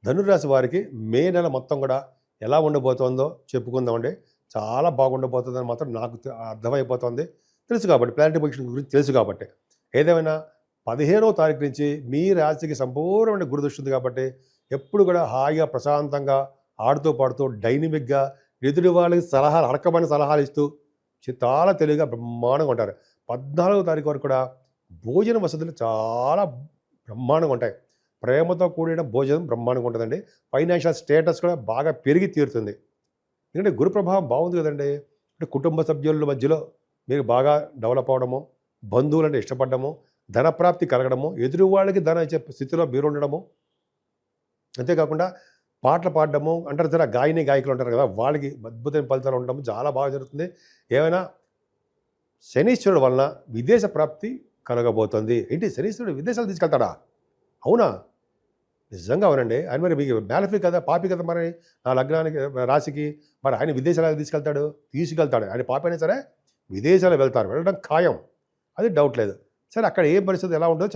ధనుర్రాశి వారికి మే నెల మొత్తం కూడా ఎలా ఉండబోతోందో చెప్పుకుందామండి. చాలా బాగుండబోతుందని మాత్రం నాకు అర్థమైపోతుంది. తెలుసు కాబట్టి ప్లానెటరీ పొజిషన్ గురించి తెలుసు కాబట్టి. ఏదేమైనా 15వ తారీఖు నుంచి మీ రాశికి సంపూర్ణమైన గురుదృష్టి ఉంది కాబట్టి ఎప్పుడు కూడా హాయిగా ప్రశాంతంగా ఆడుతూ పాడుతూ డైనమిక్గా ఎదుటి వాళ్ళకి సలహాలు అడకమైన సలహాలు ఇస్తూ చాలా తెలివిగా బ్రహ్మాండంగా ఉంటారు. 14వ తారీఖు వరకు కూడా భోజన వసతులు చాలా బ్రహ్మాండంగా ఉంటాయి. ప్రేమతో కూడిన భోజనం బ్రహ్మాండంగా ఉంటుందండి. ఫైనాన్షియల్ స్టేటస్ కూడా బాగా పెరిగి తీరుతుంది. ఎందుకంటే గురు ప్రభావం బాగుంది కదండి. అంటే కుటుంబ సభ్యుల మధ్యలో మీరు బాగా డెవలప్ అవ్వడము, బంధువులంటే ఇష్టపడము, ధనప్రాప్తి కలగడము, ఎదురు వాళ్ళకి ధన ఇచ్చే స్థితిలో మీరు ఉండడము, అంతేకాకుండా పాటలు పాడడము అంటారు సరే, గాయని గాయకులు ఉంటారు కదా, వాళ్ళకి అద్భుతమైన ఫలితాలు ఉండడము చాలా బాగా జరుగుతుంది. ఏమైనా శనీశ్వరుడు వలన విదేశ ప్రాప్తి కలగబోతుంది. ఏంటి శనీశ్వరుడు విదేశాలు తీసుకెళ్తాడా? అవునా? నిజంగా అవునండి. ఆయన మరి మీకు మ్యాలఫీ కదా, పాపి కదా, మరి నా లగ్నానికి రాశికి మరి ఆయన విదేశాలకు తీసుకెళ్తాడు. ఆయన పాపి అయినా సరే విదేశాలు వెళ్ళడం ఖాయం, అది డౌట్ లేదు. సరే, అక్కడ ఏ పరిస్థితి ఎలా ఉంటుందో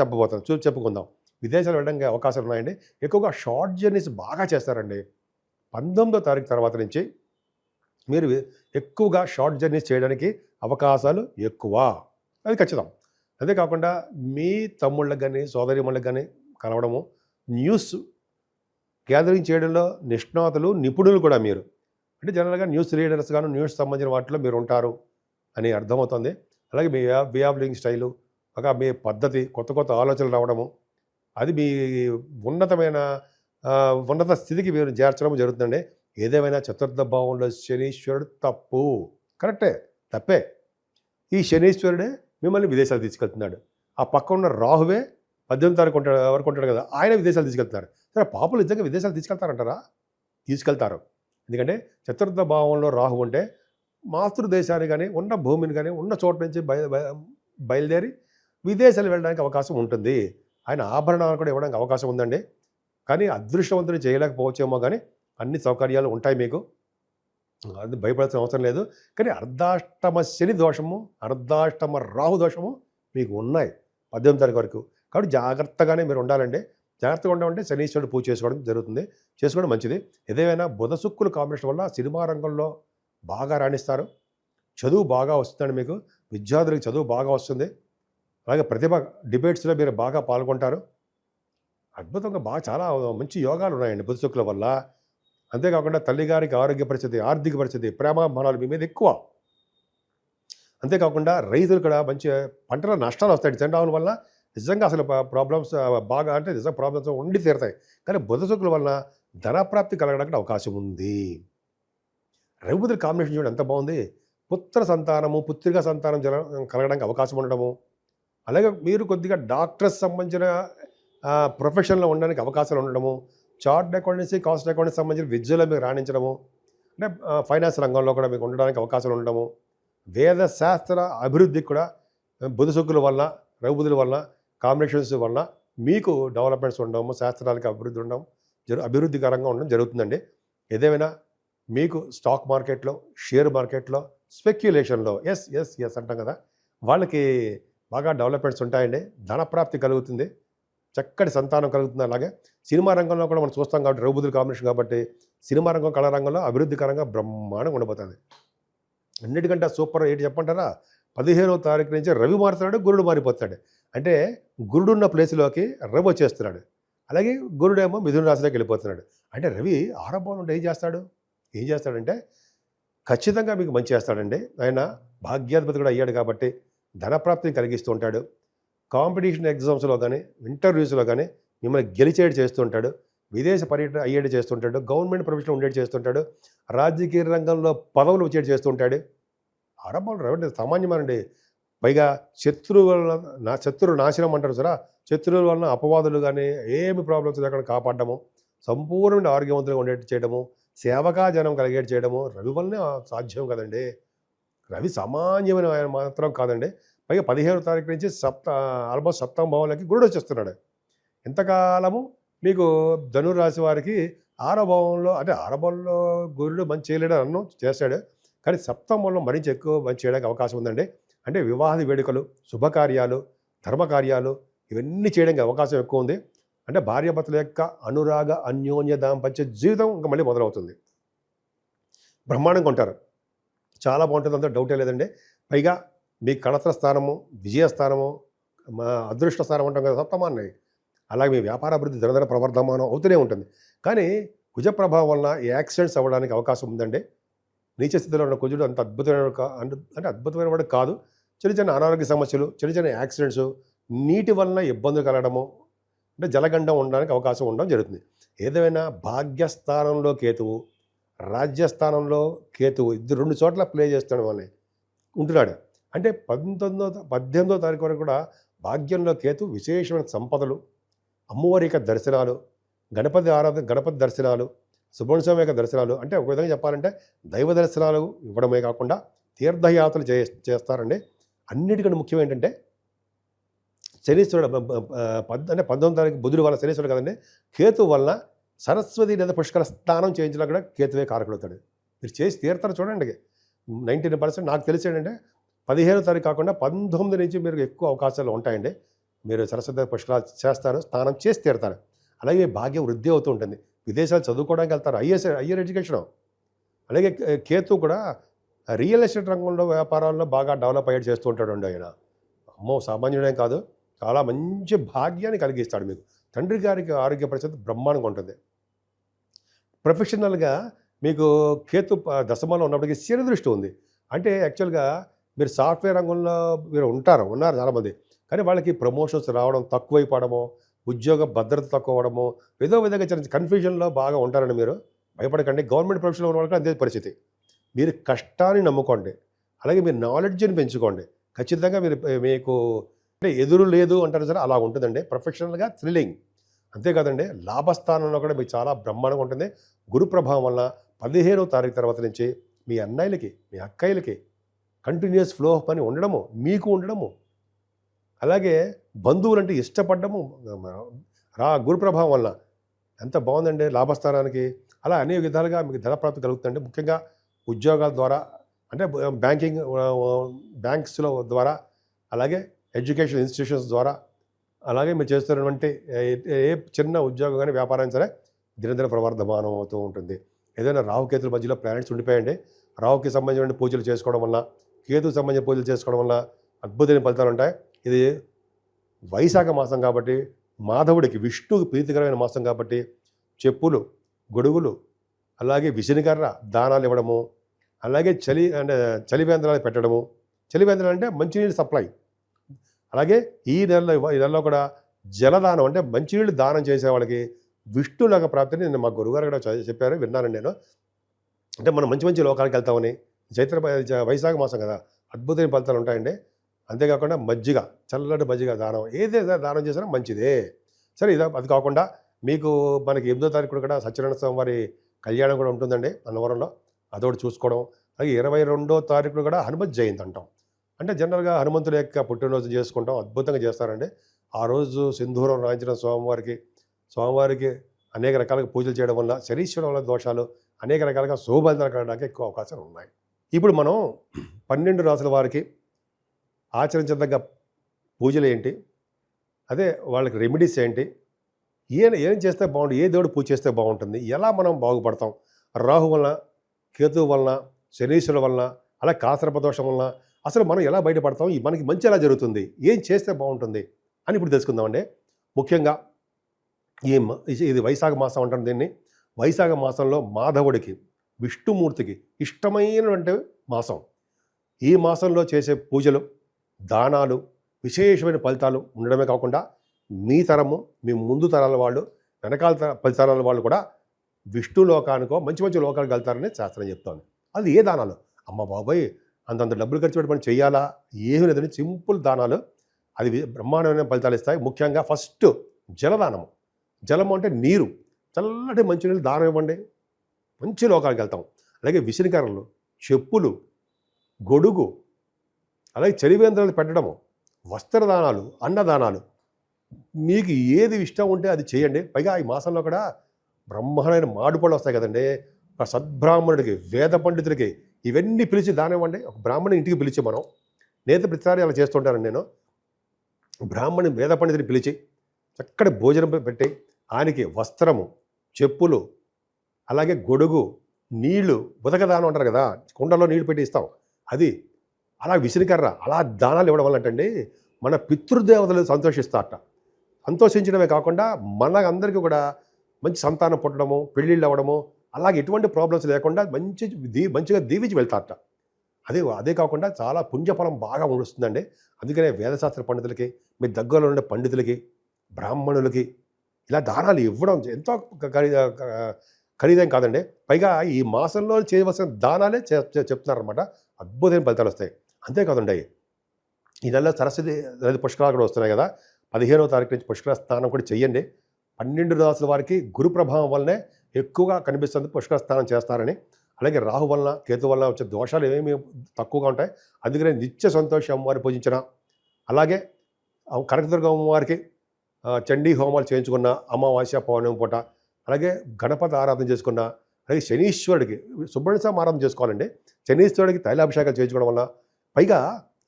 చెప్పుకుందాం. విదేశాలు వెళ్ళడానికి అవకాశాలు ఉన్నాయండి. ఎక్కువగా షార్ట్ జర్నీస్ బాగా చేస్తారండి. 19వ తారీఖు తర్వాత నుంచి మీరు ఎక్కువగా షార్ట్ జర్నీస్ చేయడానికి అవకాశాలు ఎక్కువ, అది ఖచ్చితం. అంతేకాకుండా మీ తమ్ముళ్ళకి కానీ సోదరిమణులకు కానీ కలవడము, న్యూస్ గ్యాదరింగ్ చేయడంలో నిష్ణాతులు, నిపుణులు కూడా మీరు. అంటే జనరల్గా న్యూస్ రీడర్స్ గాను న్యూస్ సంబంధించిన వాటిలో మీరు ఉంటారు అని అర్థమవుతుంది. అలాగే మీ వే ఆఫ్ లివింగ్ స్టైలు, ఒక మీ పద్ధతి, కొత్త కొత్త ఆలోచనలు రావడము, అది మీ ఉన్నత స్థితికి మీరు చేర్చడం జరుగుతుందండి. ఏదేమైనా చతుర్థ భావంలో శనీశ్వరుడు తప్పు, కరెక్టే, తప్పే. ఈ శనీశ్వరుడే మిమ్మల్ని విదేశాలు తీసుకెళ్తున్నాడు. ఆ పక్క ఉన్న రాహువే 18వ తారీఖు వరకు ఉంటాడు కదా, ఆయన విదేశాలు తీసుకెళ్తున్నారు. సరే, పాపులు నిజంగా విదేశాలు తీసుకెళ్తారంటారా? తీసుకెళ్తారు. ఎందుకంటే చతుర్థ భావంలో రాహు ఉంటే మాతృదేశాన్ని కానీ, ఉన్న భూమిని కానీ, ఉన్న చోట నుంచి బయలుదేరి విదేశాలు వెళ్ళడానికి అవకాశం ఉంటుంది. ఆయన ఆభరణాలు కూడా ఇవ్వడానికి అవకాశం ఉందండి. కానీ అదృష్టవంతులు చేయలేకపోవచ్చేమో, కానీ అన్ని సౌకర్యాలు ఉంటాయి మీకు, అది భయపడాల్సిన అవసరం లేదు. కానీ అర్ధాష్టమ శని దోషము, అర్ధాష్టమ రాహు దోషము మీకు ఉన్నాయి 18వ తారీఖు వరకు. కాబట్టి జాగ్రత్తగానే మీరు ఉండాలండి. జాగ్రత్తగా ఉండమంటే శనీశ్వరుడు పూజ చేసుకోవడం మంచిది. ఏదేమైనా బుధ శుక్రుల కాంబినేషన్ వల్ల సినిమా రంగంలో బాగా రాణిస్తారు. చదువు బాగా వస్తుందండి మీకు. విద్యార్థులకు చదువు బాగా వస్తుంది. అలాగే ప్రతిభ డిబేట్స్లో మీరు బాగా పాల్గొంటారు. అద్భుతంగా బాగా చాలా మంచి యోగాలు ఉన్నాయండి బుధ శుక్రుల వల్ల. అంతేకాకుండా తల్లిగారికి ఆరోగ్య పరిస్థితి, ఆర్థిక పరిస్థితి, ప్రేమాభిమానాలు మీ మీద ఎక్కువ. అంతేకాకుండా రైతులు కూడా మంచి పంటల నష్టాలు వస్తాయి. చండావుల వల్ల నిజంగా అసలు ప్రాబ్లమ్స్ బాగా, అంటే నిజంగా ప్రాబ్లమ్స్ ఉండి తీరుతాయి. కానీ బుధ శుక్రుల వలన ధనప్రాప్తి కలగడానికి అవకాశం ఉంది. రవిబుధుల కాంబినేషన్ చూడండి ఎంత బాగుంది. పుత్ర సంతానము, పుత్రిక సంతానం కలగడానికి అవకాశం ఉండడము, అలాగే మీరు కొద్దిగా డాక్టర్స్ సంబంధించిన ప్రొఫెషన్లో ఉండడానికి అవకాశాలు ఉండడము, చార్ట్ అకౌంటెన్సీ, కాస్ట్ అకౌంటెన్సీ సంబంధించిన విద్యలో మీకు రాణించడము, అంటే ఫైనాన్స్ రంగంలో కూడా మీకు ఉండడానికి అవకాశాలు ఉండడము, వేద శాస్త్ర అభివృద్ధికి కూడా బుధ శుక్రుల వల్ల, రవిబుధుల వల్ల కాంబినేషన్స్ వల్ల మీకు డెవలప్మెంట్స్ ఉండడము, శాస్త్రాలకి అభివృద్ధికరంగా ఉండడం జరుగుతుందండి. ఏదేమైనా మీకు స్టాక్ మార్కెట్లో, షేర్ మార్కెట్లో, స్పెక్యులేషన్లో ఎస్ అంటాం కదా, వాళ్ళకి బాగా డెవలప్మెంట్స్ ఉంటాయండి. ధనప్రాప్తి కలుగుతుంది, చక్కటి సంతానం కలుగుతుంది. అలాగే సినిమా రంగంలో కూడా మనం చూస్తాం కాబట్టి రవిబుధుల కాంబినేషన్ కాబట్టి సినిమా రంగం, కళా రంగంలో అభివృద్ధికరంగా బ్రహ్మాండంగా ఉండబోతుంది. అన్నిటికంటే సూపర్ ఏంటి చెప్పంటారా? 15వ తారీఖు నుంచి రవి మారుతున్నాడు, గురుడు మారిపోతున్నాడు. అంటే గురుడు ఉన్న ప్లేస్లోకి రవి వచ్చేస్తున్నాడు. అలాగే గురుడేమో మిథున రాశిలోకి వెళ్ళిపోతున్నాడు. అంటే రవి ఆరంభంలో ఉంటే ఏం చేస్తాడంటే ఖచ్చితంగా మీకు మంచి చేస్తాడండి. ఆయన భాగ్యాధిపతి కూడా అయ్యాడు కాబట్టి ధనప్రాప్తిని కలిగిస్తూ ఉంటాడు. కాంపిటీషన్ ఎగ్జామ్స్లో కానీ, ఇంటర్వ్యూస్లో కానీ మిమ్మల్ని గెలిచేటి చేస్తుంటాడు. విదేశ పర్యటన అయ్యేటి చేస్తుంటాడు. గవర్నమెంట్ ప్రొఫెషన్లో ఉండేటి చేస్తుంటాడు. రాజకీయ రంగంలో పదవులు వచ్చేటి చేస్తుంటాడు. ఆరంభంలో రవి సామాన్యమేనండి. పైగా శత్రు నాశనం అంటారు సరే, శత్రువుల వలన అపవాదులు కానీ ఏమి ప్రాబ్లమ్స్ లేకుండా కాపాడము, సంపూర్ణమైన ఆరోగ్యవంతంగా ఉండేట్టు చేయడము, సేవకా జనం కలిగేటి చేయడము రవి వల్లనే సాధ్యం కదండి. రవి సామాన్యమైన ఆయన మాత్రం కాదండి. పైగా 15వ తారీఖు నుంచి ఆల్మోస్ట్ సప్తమ భావంలోకి గురుడు వచ్చేస్తున్నాడు. ఎంతకాలము మీకు ధనురాశి వారికి 6వ భావంలో, అంటే 6వ భావంలో గురుడు మంచి చేయలేడు చేస్తాడు, కానీ సప్తమంలో మరింత ఎక్కువ మంచి చేయడానికి అవకాశం ఉందండి. అంటే వివాహ వేడుకలు, శుభకార్యాలు, ధర్మకార్యాలు ఇవన్నీ చేయడానికి అవకాశం ఎక్కువ ఉంది. అంటే భార్యాభర్తల యొక్క అనురాగ అన్యోన్య దాంపత్య జీవితం ఇంకా మళ్ళీ మొదలవుతుంది. బ్రహ్మాండంగా ఉంటారు. చాలా బాగుంటుంది, అంత డౌటే లేదండి. పైగా మీ కళత్ర స్థానము, విజయస్థానము, మా అదృష్ట స్థానం ఉంటాం కదా, సప్తమాన్ని, అలాగే మీ వ్యాపార అభివృద్ధి దినదిన ప్రవర్ధమానం అవుతూనే ఉంటుంది. కానీ కుజ ప్రభావం వలన యాక్సిడెంట్స్ అవ్వడానికి అవకాశం ఉందండి. నీచ స్థితిలో ఉన్న కుజుడు అంత అద్భుతమైన అంటే అద్భుతమైన వాడు కాదు. చిన్న చిన్న అనారోగ్య సమస్యలు, చిన్న చిన్న యాక్సిడెంట్స్, నీటి వలన ఇబ్బందులు కలగడము, అంటే జలగండం ఉండడానికి అవకాశం ఉండడం జరుగుతుంది. ఏదైనా భాగ్యస్థానంలో కేతువు, రాజ్యస్థానంలో కేతువు ఇద్దరు 2 చోట్ల ప్లే చేస్తాడు వాళ్ళని ఉంటున్నాడు. అంటే 18వ తారీఖు వరకు కూడా భాగ్యంలో కేతు విశేషమైన సంపదలు, అమ్మవారి యొక్క దర్శనాలు, గణపతి దర్శనాలు, సుబ్రహ్మణ్య స్వామి యొక్క దర్శనాలు, అంటే ఒక విధంగా చెప్పాలంటే దైవ దర్శనాలు ఇవ్వడమే కాకుండా తీర్థయాత్రలు చేస్తారండి. అన్నిటికంటే ముఖ్యం ఏంటంటే శనీశ్వరుడు అంటే 19వ తారీఖు బుధుడు వల్ల శనీశ్వరుడు కదండి, కేతు వలన సరస్వతి లేదా పుష్కర స్నానం చేయించినా కూడా కేతువే కారకుడవుతాడు. మీరు చేసి తీరుతారు చూడండి. 99% నాకు తెలిసి ఏంటంటే 15వ తారీఖు కాకుండా 19 నుంచి మీరు ఎక్కువ అవకాశాలు ఉంటాయండి. మీరు సరస్వతి పుష్కరాలు చేస్తారు, స్నానం చేసి తీరుతారు. అలాగే భాగ్యం వృద్ధి అవుతూ ఉంటుంది. విదేశాలు చదువుకోవడానికి వెళ్తారు, హయ్యర్ ఎడ్యుకేషను. అలాగే కేతు కూడా రియల్ ఎస్టేట్ రంగంలో వ్యాపారాల్లో బాగా డెవలప్ అయ్యేది చేస్తూ ఉంటాడు ఆయన. అమ్మో, సామాన్యుడేం కాదు, చాలా మంచి భాగ్యాన్ని కలిగిస్తాడు మీకు. తండ్రి గారికి ఆరోగ్య పరిస్థితి బ్రహ్మాండంగా ఉంటుంది. ప్రొఫెషనల్గా మీకు కేతు దశమంలో ఉన్నప్పటికీ శని దృష్టి ఉంది. అంటే యాక్చువల్గా మీరు సాఫ్ట్వేర్ రంగంలో ఉన్నారు చాలామంది. కానీ వాళ్ళకి ప్రమోషన్స్ రావడం తక్కువైపోవడమో, ఉద్యోగ భద్రత తక్కువ అవ్వడమో, ఏదో విధంగా చిన్న కన్ఫ్యూజన్లో బాగా ఉంటారండి. మీరు భయపడకండి. గవర్నమెంట్ ప్రొఫెషన్లో ఉన్న వాళ్ళకి అదే పరిస్థితి. మీరు కష్టాన్ని నమ్ముకోండి, అలాగే మీరు నాలెడ్జ్ని పెంచుకోండి. ఖచ్చితంగా మీకు అంటే ఎదురు లేదు అంటారు సరే, అలా ఉంటుందండి. ప్రొఫెషనల్గా థ్రిల్లింగ్. అంతేకాదండి, లాభస్థానంలో కూడా మీకు చాలా బ్రహ్మాండంగా ఉంటుంది. గురు ప్రభావం వల్ల 15వ తారీఖు తర్వాత నుంచి మీ అన్నయ్యలకి, మీ అక్కయ్యలకి కంటిన్యూస్ ఫ్లో ఆఫ్ పని ఉండడము, మీకు ఉండడము, అలాగే బంధువులంటే ఇష్టపడము గురు ప్రభావం వల్ల ఎంత బాగుందండి లాభస్థానానికి. అలా అనేక విధాలుగా మీకు ధనప్రాప్తి కలుగుతుందండి. ముఖ్యంగా ఉద్యోగాల ద్వారా, అంటే బ్యాంక్స్లో ద్వారా, అలాగే ఎడ్యుకేషన్ ఇన్స్టిట్యూషన్స్ ద్వారా, అలాగే మీరు చేస్తున్నటువంటి ఏ చిన్న ఉద్యోగం కానీ వ్యాపారం సరే దినదిన ప్రవర్ధమానం అవుతూ ఉంటుంది. ఏదైనా రాహుకేతుల మధ్యలో ప్లానెట్స్ ఉండిపోయండి. రాహుకి సంబంధించిన పూజలు చేసుకోవడం వల్ల, కేతుకు సంబంధించిన పూజలు చేసుకోవడం వల్ల అద్భుతమైన ఫలితాలు ఉంటాయి. ఇది వైశాఖ మాసం కాబట్టి, మాధవుడికి విష్ణువుకి ప్రీతికరమైన మాసం కాబట్టి చెప్పులు, గొడుగులు, అలాగే విసినికర్ర దానాలు ఇవ్వడము, అలాగే చలివేంద్రాలు పెట్టడము. చలివేంద్రాలు అంటే మంచినీళ్ళు సప్లై. అలాగే ఈ నెలలో కూడా జలదానం, అంటే మంచినీళ్ళు దానం చేసే వాళ్ళకి విష్ణులాగా ప్రాప్తిని నేను మా గురుగారు కూడా చెప్పారు, విన్నానండి నేను. అంటే మనం మంచి మంచి లోకాలకు వెళ్తామని. వైశాఖ మాసం కదా, అద్భుతమైన ఫలితాలు ఉంటాయండి. అంతేకాకుండా మజ్జిగ, చల్లటి మజ్జిగ దానం, ఏదైతే దానం చేసినా మంచిదే. సరే, అది కాకుండా మీకు మనకి 8వ తారీఖు కూడా సత్యనారాయణ స్వామి వారి కళ్యాణం కూడా ఉంటుందండి అన్నవరంలో, అదొకటి చూసుకోవడం. అలాగే 22వ తారీఖున కూడా హనుమత్ జయంతి అంటాం. అంటే జనరల్గా హనుమంతుడి యొక్క పుట్టినరోజు చేసుకుంటాం, అద్భుతంగా చేస్తారండి. ఆ రోజు సింధూరం రాయించిన స్వామివారికి అనేక రకాలుగా పూజలు చేయడం వల్ల శనీశ్వరం వల్ల దోషాలు, అనేక రకాలుగా శుభఫలితాలు కలగడానికి ఎక్కువ అవకాశాలు ఉన్నాయి. ఇప్పుడు మనం 12 రాసుల వారికి ఆచరించదగ్గ పూజలు ఏంటి, అదే వాళ్ళకి రెమెడీస్ ఏంటి, ఏం చేస్తే బాగుంటుంది, ఏ దేవుడు పూజ చేస్తే బాగుంటుంది, ఎలా మనం బాగుపడతాం, రాహు వలన, కేతు వలన, శనీశ్వరుల వలన, అలా కాసర్పదోషం వలన అసలు మనం ఎలా బయటపడతాం, మనకి మంచి ఎలా జరుగుతుంది, ఏం చేస్తే బాగుంటుంది అని ఇప్పుడు తెలుసుకుందామండి. ముఖ్యంగా ఇది వైశాఖ మాసం అంటారు దీన్ని. వైశాఖ మాసంలో మాధవుడికి, విష్ణుమూర్తికి ఇష్టమైనటువంటి మాసం. ఈ మాసంలో చేసే పూజలు, దానాలు విశేషమైన ఫలితాలు ఉండడమే కాకుండా మీ తరము, మీ ముందు తరాల వాళ్ళు, వెనకాల 10 తరాల వాళ్ళు కూడా విష్ణు లోకానికో మంచి మంచి లోకాలకు వెళ్తారని శాస్త్రం చెప్తోంది. అది ఏ దానాలు, అమ్మ బాబాయ్ అంతంత డబ్బులు ఖర్చు పెట్టి మనం చేయాలా, ఏమీ లేదని సింపుల్ దానాలు, అది బ్రహ్మాండమైన ఫలితాలు ఇస్తాయి. ముఖ్యంగా ఫస్ట్ జలదానము. జలము అంటే నీరు, చల్లటి మంచినీళ్ళు దానం ఇవ్వండి, మంచి లోకాలకు వెళ్తాం. అలాగే విసినికర్రలు, చెప్పులు, గొడుగు, అలాగే చలివేంద్రాలు పెట్టడము, వస్త్రదానాలు, అన్నదానాలు, మీకు ఏది ఇష్టం ఉంటే అది చేయండి. పైగా ఈ మాసంలో కూడా బ్రహ్మాండమైన మాడుపళ్ళు వస్తాయి కదండి. ఒక సద్బ్రాహ్మణుడికి, వేద పండితుడికి ఇవన్నీ పిలిచి దానం ఇవ్వండి. ఒక బ్రాహ్మణుని ఇంటికి పిలిచి, నేత ప్రతిసారి అలా చేస్తుంటానండి నేను. బ్రాహ్మణి వేద పండితుని పిలిచి చక్కటి భోజనం పెట్టి ఆయనకి వస్త్రము, చెప్పులు, అలాగే గొడుగు, నీళ్లు, ఉదకదానం అంటారు కదా, కుండలో నీళ్లు పెట్టి ఇస్తాం అది, అలా విసిరికర్ర, అలా దానాలు ఇవ్వడం వల్ల అంటే మన పితృదేవతలు సంతోషిస్తారట. సంతోషించడమే కాకుండా మన అందరికీ కూడా మంచి సంతానం పుట్టడము, పెళ్ళిళ్ళు అవ్వడము, అలాగే ఎటువంటి ప్రాబ్లమ్స్ లేకుండా మంచిగా దీవించి వెళ్తారట. అదే కాకుండా చాలా పుణ్యఫలం బాగా వస్తుందండి. అందుకనే వేదశాస్త్ర పండితులకి, మీ దగ్గరలో ఉండే పండితులకి, బ్రాహ్మణులకి ఇలా దానాలు ఇవ్వడం ఎంతో ఖరీదేం కాదండి. పైగా ఈ మాసంలో చేయవలసిన దానాలే చెప్తున్నారనమాట. అద్భుతమైన ఫలితాలు వస్తాయి. అంతేకాదండి, ఈ నెలలో సరస్వతి నది పుష్కరాలు కూడా వస్తున్నాయి కదా. 15వ తారీఖు నుంచి పుష్కర స్నానం కూడా చెయ్యండి. 12 రాసుల వారికి గురు ప్రభావం వల్లనే ఎక్కువగా కనిపిస్తుంది పుష్కర స్నానం చేస్తారని. అలాగే రాహు వలన, కేతు వలన వచ్చే దోషాలు ఏమేమి తక్కువగా ఉంటాయి. అందుకనే నిత్య సంతోషి అమ్మవారి పూజించిన, అలాగే కనకదుర్గ అమ్మవారికి చండీ హోమాలు చేయించుకున్న, అమావాస్య పౌర్ణమి పూట, అలాగే గణపతి ఆరాధన చేసుకున్న, అలాగే శనీశ్వరుడికి సుబ్రహ్మణ్య స్వామి ఆరాధన చేసుకోవాలండి. శనీశ్వరుడికి తైలాభిషేకాలు చేయించుకోవడం వల్ల, పైగా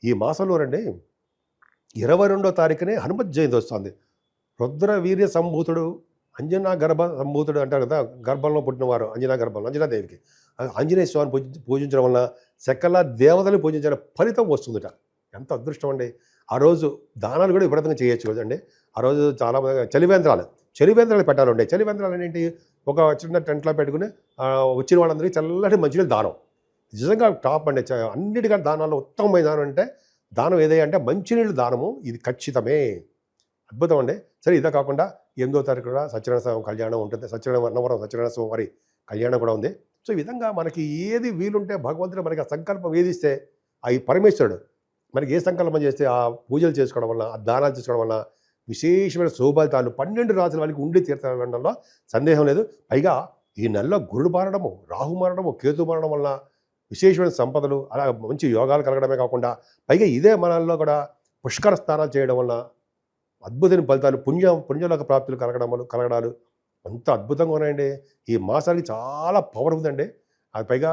ఈ మాసంలో రండి 22వ తారీఖునే హనుమత్ జయంతి వస్తుంది. రుద్ర వీర్య సంభూతుడు, అంజనా గర్భ సంభూతుడు అంటారు కదా, గర్భంలో పుట్టినవారు అంజనా గర్భంలో అంజనాదేవికి ఆంజనేయ స్వామిని పూజించడం వల్ల సకల దేవతలు పూజించిన ఫలితం వస్తుందట. ఎంత అదృష్టం అండి. ఆ రోజు దానాలు కూడా విపరీతంగా చేయొచ్చు కదండి. ఆ రోజు చాలా చలివేంద్రాలు పెట్టాలండి. చలివేంద్రాలు ఏంటి, ఒక చిన్న టెంట్లో పెట్టుకుని వచ్చిన వాళ్ళందరికీ చల్లటి మంచినీళ్ళు దానం. నిజంగా టాప్ అండి. అన్నిటికంటే దానాల్లో ఉత్తమమైన దానం అంటే దానం ఏదైనా అంటే మంచినీళ్ళు దానము. ఇది ఖచ్చితమే, అద్భుతం అండి. సరే, ఇదే కాకుండా 8వ తారీఖు కూడా సత్యనారాయణ స్వామి కళ్యాణం ఉంటుంది. అన్నవరం సత్యనారాయణ స్వామి వారి కళ్యాణం కూడా ఉంది. సో ఈ విధంగా మనకి ఏది వీలుంటే భగవంతుడు మనకి ఆ సంకల్పం వేధిస్తే ఈ పరమేశ్వరుడు మనకి ఏ సంకల్పం చేస్తే ఆ పూజలు చేసుకోవడం వల్ల, ఆ దానాలు చేసుకోవడం వల్ల విశేషమైన శుభఫలితాలు 12 రాసుల వాళ్ళకి ఉండి తీర్థంలో సందేహం లేదు. పైగా ఈ నెలలో గురుడు మారడము, రాహు మారడము, కేతు మారడం వల్ల విశేషమైన సంపదలు, అలా మంచి యోగాలు కలగడమే కాకుండా పైగా ఇదే మనల్లో కూడా పుష్కర స్నానాలు చేయడం వల్ల అద్భుతమైన ఫలితాలు, పుణ్యలోక ప్రాప్తులు కలగడాలు అంత అద్భుతంగా ఉన్నాయండి. ఈ మాసానికి చాలా పవర్ ఉందండి. అది పైగా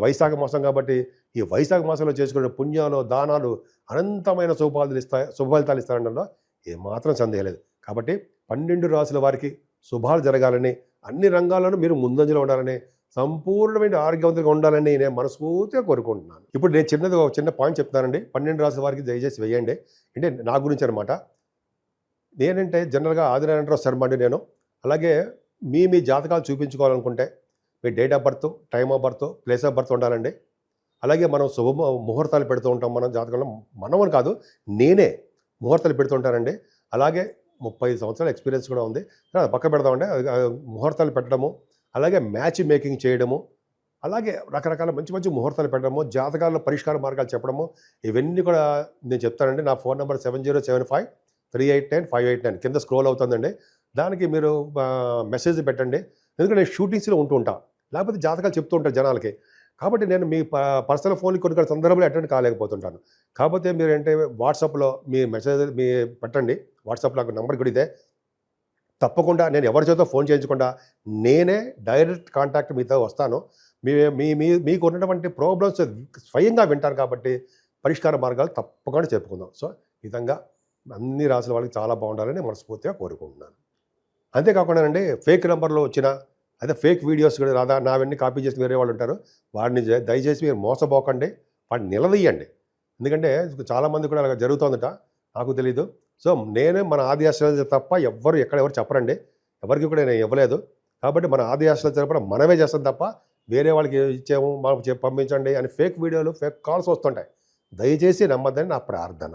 వైశాఖ మాసం కాబట్టి ఈ వైశాఖ మాసంలో చేసుకునే పుణ్యాలు, దానాలు అనంతమైన శుభఫలితాలు ఇస్తారనడంలో ఏమాత్రం సందేహం లేదు. కాబట్టి 12 రాసుల వారికి శుభాలు జరగాలని, అన్ని రంగాల్లోనూ మీరు ముందంజలో ఉండాలని, సంపూర్ణమైన ఆరోగ్యవంతంగా ఉండాలని నేను మనస్ఫూర్తిగా కోరుకుంటున్నాను. ఇప్పుడు నేను చిన్న పాయింట్ చెప్తానండి. 12 రాసుల వారికి దయచేసి వేయండి. అంటే నా గురించి అనమాట. నేనంటే జనరల్గా ఆదినారాయణరావు శర్మ అండి నేను. అలాగే మీ జాతకాలు చూపించుకోవాలనుకుంటే మీ date of birth, time of birth, place of birth ఉండాలండి. అలాగే మనం ముహూర్తాలు పెడుతూ ఉంటాం. మనం జాతకంలో మనమని కాదు, నేనే ముహూర్తాలు పెడుతుంటానండి. అలాగే 35 సంవత్సరాల ఎక్స్పీరియన్స్ కూడా ఉంది. పక్క పెడదామంటే ముహూర్తాలు పెట్టడము, అలాగే మ్యాచ్ మేకింగ్ చేయడము, అలాగే రకరకాల మంచి ముహూర్తాలు పెట్టడము, జాతకాల్లో పరిష్కార మార్గాలు చెప్పడము, ఇవన్నీ కూడా నేను చెప్తానండి. నా ఫోన్ నెంబర్ 7075389589 కింద స్క్రోల్ అవుతుందండి. దానికి మీరు మెసేజ్ పెట్టండి. ఎందుకంటే నేను షూటింగ్స్లో ఉంటూ ఉంటాను, లేకపోతే జాతకాలు చెప్తూ ఉంటాను జనాలకి. కాబట్టి నేను మీ పర్సనల్ ఫోన్కి కొన్ని సందర్భంలో అటెండ్ కాలేకపోతుంటాను. కాకపోతే మీరు అంటే వాట్సాప్లో మీ మెసేజ్ పెట్టండి. వాట్సాప్లో నాకు నెంబర్ కూడా ఇదే. తప్పకుండా నేను ఎవరి చేతో ఫోన్ చేయించకుండా నేనే డైరెక్ట్ కాంటాక్ట్ మీతో వస్తాను. మీకు ఉన్నటువంటి ప్రాబ్లమ్స్ స్వయంగా వింటాను. కాబట్టి పరిష్కార మార్గాలు తప్పకుండా చెప్పుకుందాం. సో ఈ విధంగా అన్ని రాసుల వాళ్ళకి చాలా బాగుండాలని మనస్ఫూర్తిగా కోరుకుంటున్నాను. అంతేకాకుండానండి, ఫేక్ నెంబర్లో వచ్చిన అదే ఫేక్ వీడియోస్ కూడా రాదా నావన్నీ కాపీ చేసి వేరే వాళ్ళు ఉంటారు. వాడిని దయచేసి మీరు మోసపోకండి, వాడిని నిలదీయండి. ఎందుకంటే చాలామంది కూడా అలా జరుగుతుందట, నాకు తెలీదు. సో నేనే మన ఆది ఆశ్రయాలు తప్ప ఎక్కడెవరు చెప్పరండి. ఎవరికి కూడా నేను ఇవ్వలేదు. కాబట్టి మన ఆది ఆశ్రయాలు తరపున మనమే చేస్తాం తప్ప వేరే వాళ్ళకి ఇచ్చాము, మాకు పంపించండి అని ఫేక్ వీడియోలు, ఫేక్ కాల్స్ వస్తుంటాయి. దయచేసి నమ్మద్దని నా ప్రార్థన.